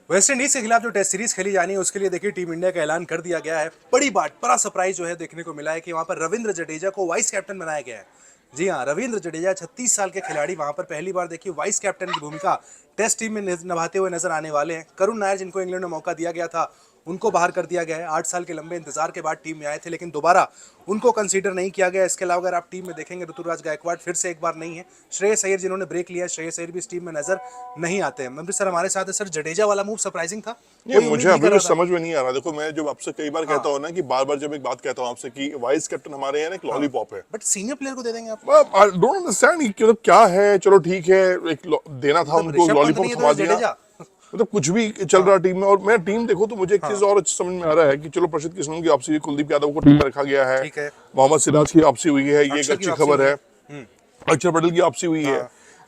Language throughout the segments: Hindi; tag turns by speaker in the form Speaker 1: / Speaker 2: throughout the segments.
Speaker 1: वेस्ट इंडीज के खिलाफ जो टेस्ट सीरीज खेली जानी है उसके लिए देखिए टीम इंडिया का ऐलान कर दिया गया है। बड़ी बात, बड़ा सरप्राइज जो है देखने को मिला है कि वहां पर रविंद्र जडेजा को वाइस कैप्टन बनाया गया है। जी हाँ, रविंद्र जडेजा 36 साल के खिलाड़ी वहां पर पहली बार देखिए वाइस कैप्टन की भूमिका टेस्ट टीम में निभाते हुए नजर आने वाले हैं। करुण नायर, जिनको इंग्लैंड में मौका दिया गया था, उनको बाहर कर दिया गया है। 8 साल के लंबे इंतजार के बाद टीम में आए थे, लेकिन दोबारा उनको कंसीडर नहीं किया गया। इसके अलावा अगर आप टीम में देखेंगे, ऋतुराज गायकवाड़ फिर से एक बार नहीं है। श्रेयस अय्यर, जिन्होंने ब्रेक लिया, श्रेयस अय्यर भी इस टीम में नजर नहीं आते हैं। मंत्री सर हमारे साथ है। सर, जडेजा वाला मूव सरप्राइजिंग था?
Speaker 2: ये मुझे अभी भी समझ में नहीं आ रहा। देखो, मैं जब आपसे कई बार कहता हूँ ना कि बार बार जब एक बात कहता हूँ आपसे कि वाइस कैप्टन हमारे यहाँ एक लॉलीपॉप है,
Speaker 1: बट सीनियर प्लेयर को दे देंगे आप?
Speaker 2: आई डोंट अंडरस्टैंड मतलब क्या है। चलो ठीक है, एक देना था उनको, लॉलीपॉप थमा दिया, मतलब कुछ भी चल रहा टीम में। और मैं टीम देखो तो मुझे एक चीज और समझ में आ रहा है कि चलो प्रसिद्ध किस्म की वापसी, कुलदीप यादव को टीम में रखा गया है, मोहम्मद सिराज की वापसी हुई है, ये एक अच्छी खबर है, अक्षर पटेल की वापसी हुई है।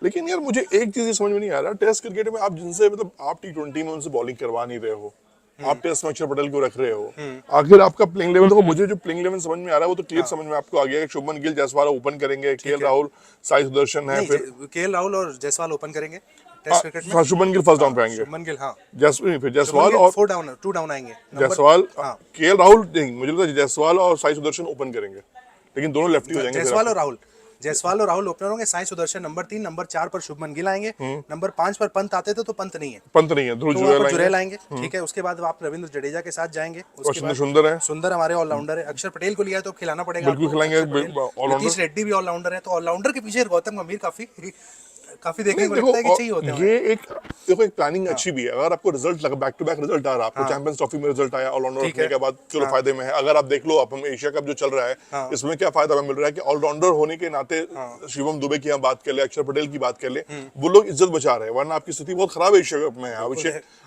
Speaker 2: लेकिन यार मुझे एक चीज समझ में नहीं आ रहा, टेस्ट क्रिकेट में आप जिनसे मतलब आप T20 में उनसे बॉलिंग करवा नहीं रहे हो, आप टेस्ट में अक्षर पटेल को रख रहे हो, आखिर आपका प्लेइंग लेवल। देखो मुझे जो प्लेइंग लेवल समझ में आ रहा है वो तो क्लियर समझ में आपको आ गया है। शुभमन गिल जायसवाल ओपन करेंगे, केएल राहुल, साई सुदर्शन है, फिर
Speaker 1: केएल राहुल और जायसवाल ओपन करेंगे टेस्ट क्रिकेट में।
Speaker 2: शुभमन गिल फर्स्ट डाउन पे आएंगे,
Speaker 1: शुभमन गिल, हाँ,
Speaker 2: फिर जायसवाल और
Speaker 1: 2 डाउन आएंगे।
Speaker 2: जायसवाल, केएल राहुल नहीं, मुझे लगता है जायसवाल और साई सुदर्शन ओपन करेंगे, लेकिन दोनों लेफ्टी हो जाएंगे।
Speaker 1: जायसवाल और राहुल ओपनर होंगे, साई सुदर्शन नंबर 3, नंबर 4 पर शुभमन गिल आएंगे, नंबर 5 पर पंत आते थे तो पंत नहीं है,
Speaker 2: ध्रुव
Speaker 1: जुरैल आएंगे। ठीक है, उसके बाद आप रविंद्र जडेजा के साथ जाएंगे। उसके बाद सुंदर हमारे ऑलराउंडर है। अक्षर पटेल को लिया तो खिलाना पड़ेगा,
Speaker 2: बिल्कुल खिलाएंगे।
Speaker 1: नीतीश रेड्डी भी ऑलराउंडर है, तो ऑलराउंडर के पीछे गौतम गंभीर काफी देखने को लगता है कि चाहिए होते हैं।
Speaker 2: ये एक देखो, एक प्लानिंग अच्छी भी है। अगर आपको रिजल्ट लगा, बैक टू बैक रिजल्ट आ रहा है, आपको चैंपियंस ट्रॉफी में रिजल्ट आया ऑलराउंडर रखने के बाद, चलो फायदे में है। अगर आप देख लो, आप हम एशिया कप जो चल रहा है, इसमें क्या फायदा हमें मिल रहा है कि ऑलराउंडर होने के नाते शिवम दुबे की हम बात कर ले, अक्षर पटेल की बात कर ले, वो लोग इज्जत बचा रहे हैं। वरना आपकी स्थिति बहुत खराब है एशिया कप में।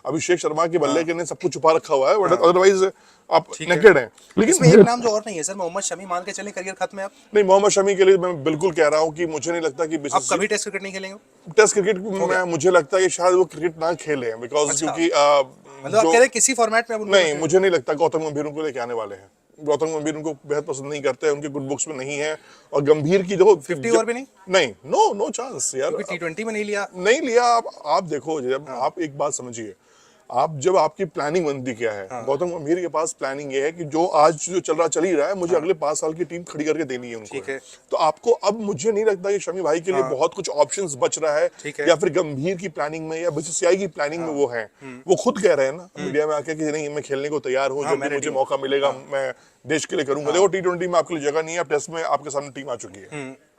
Speaker 2: अभिषेक शर्मा के बल्ले के ने सब कुछ छुपा रखा हुआ है, बट अदरवाइज आप नेकेड हैं।
Speaker 1: लेकिन इसमें एक नाम जो और नहीं है सर, मोहम्मद शमी मान के चले करियर खत्म है अब?
Speaker 2: नहीं, मोहम्मद शमी के लिए मैं बिल्कुल कह रहा हूं कि मुझे नहीं लगता कि
Speaker 1: आप कभी टेस्ट क्रिकेट नहीं खेलेंगे।
Speaker 2: टेस्ट क्रिकेट में मुझे लगता है कि शायद वो क्रिकेट ना खेले, बिकॉज क्योंकि
Speaker 1: मतलब आप कह रहे किसी फॉर्मेट में
Speaker 2: नहीं, मुझे नहीं लगता गौतम गंभीर उनको लेके आने वाले हैं। गौतम गंभीर उनको बेहद पसंद नहीं करते हैं, उनके गुड बुक्स में नहीं है। और गंभीर की देखो
Speaker 1: 50 ओवर भी नहीं,
Speaker 2: नो चांस यार।
Speaker 1: T20 में नहीं लिया।
Speaker 2: आप देखो, जब आप एक बात समझिए, आप जब आपकी प्लानिंग बनती क्या है, गौतम गंभीर के पास प्लानिंग ये है कि जो आज जो चल ही रहा है, मुझे अगले 5 साल की टीम खड़ी करके देनी है उनको। तो आपको अब मुझे नहीं लगता कि शमी भाई के लिए बहुत कुछ ऑप्शंस बच रहा है, या फिर गंभीर की प्लानिंग में या बीसीसीआई की प्लानिंग में वो है। वो खुद कह रहे हैं ना मीडिया में आके कि नहीं, मैं खेलने को तैयार हूँ, जब मुझे मौका मिलेगा मैं देश के लिए करूंगा। देखो, T20 में आपके लिए जगह नहीं है, टेस्ट में आपके सामने टीम आ चुकी है,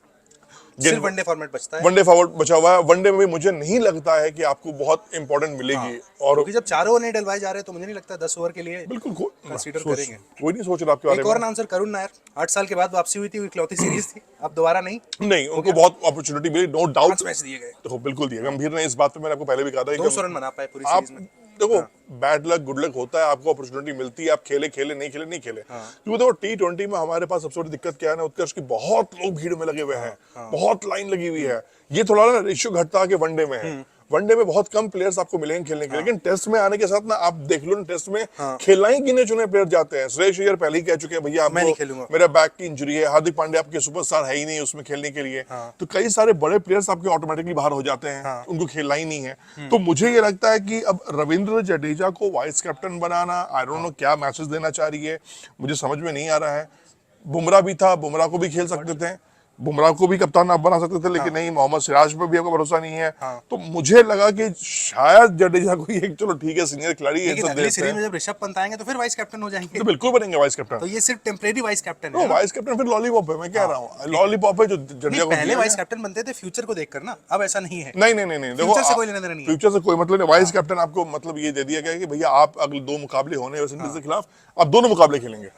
Speaker 1: सिर्फ वनडे फॉर्मेट बचता है।
Speaker 2: वनडे फॉर्मेट बचा हुआ है। वनडे में भी मुझे नहीं लगता है कि आपको बहुत इंपॉर्टेंट मिलेगी। और
Speaker 1: क्योंकि जब 4 ओवर नहीं डलवाए जा रहे तो मुझे नहीं लगता 10 ओवर के लिए
Speaker 2: बिल्कुल
Speaker 1: कंसीडर करेंगे।
Speaker 2: कोई नहीं सोच रहा आपके बारे में।
Speaker 1: एक और नाम सर, करुण नायर, 8 साल के बाद वापसी हुई थी, इकलौती सीरीज थी, अब दोबारा नहीं,
Speaker 2: उनको बहुत अपॉर्चुनिटी मिली, नो डाउट।
Speaker 1: 5 मैच दिए गए।
Speaker 2: देखो बिल्कुल दिए। गंभीर ने इस बात पे मैंने आपको पहले भी कहा था,
Speaker 1: 200 रन बना पाए पूरी सीरीज में।
Speaker 2: देखो, बैड लक गुड लक होता है, आपको अपॉर्चुनिटी मिलती है, आप खेले नहीं खेले। क्योंकि देखो T20 में हमारे पास सबसे बड़ी दिक्कत क्या है ना, उत्कर्ष की बहुत लोग भीड़ में लगे हुए हैं, बहुत लाइन लगी हुई है। ये थोड़ा ना रेशियो घटता है कि वनडे में है। वनडे में बहुत कम प्लेयर्स आपको मिलेंगे खेलने के, लेकिन टेस्ट में आने के साथ ना आप देख लो ना, टेस्ट में खेलना ही गिने चुने प्लेयर जाते हैं। श्रेयस अय्यर पहले ही कह चुके हैं, भैया मेरा बैक की इंजरी है। हार्दिक पांड्या आपके सुपरस्टार है ही नहीं उसमें खेलने के लिए। तो कई सारे बड़े प्लेयर्स आपके ऑटोमेटिकली बाहर हो जाते हैं, उनको खेलना ही नहीं है। तो मुझे ये लगता है कि अब रविंद्र जडेजा को vice captain banana, I don't know क्या मैसेज देना चाह रही है, मुझे समझ में नहीं आ रहा है। बुमराह भी था, बुमराह को भी खेल सकते थे, बुमराह को भी कप्तान आप बना सकते थे, लेकिन नहीं, मोहम्मद सिराज पर भी आपको भरोसा नहीं है। तो मुझे लगा कि शायद जडेजा को एक, चलो ठीक है, सीनियर खिलाड़ी है,
Speaker 1: अगली सीरीज में जब ऋषभ पंत आएंगे तो फिर वाइस कैप्टन हो जाएंगे।
Speaker 2: तो बिल्कुल बनेंगे वाइस कैप्टन।
Speaker 1: तो ये सिर्फ टेम्परेरी वाइस कैप्टन है।
Speaker 2: वाइस कैप्टन फिर लॉलीपॉप है, मैं कह रहा हूँ लॉलीपॉप है जो जडेजा को।
Speaker 1: पहले वाइस कैप्टन बनते थे फ्यूचर को देखकर ना, अब ऐसा नहीं है।
Speaker 2: नहीं, देखो,
Speaker 1: फ्यूचर से कोई लेना देना नहीं है।
Speaker 2: फ्यूचर से कोई मतलब नहीं। वाइस कैप्टन आपको मतलब ये दे दिया गया कि भैया आप अगले 2 मुकाबले होने वेस्ट इंडीज के खिलाफ, आप दोनों मुकाबले खेलेंगे।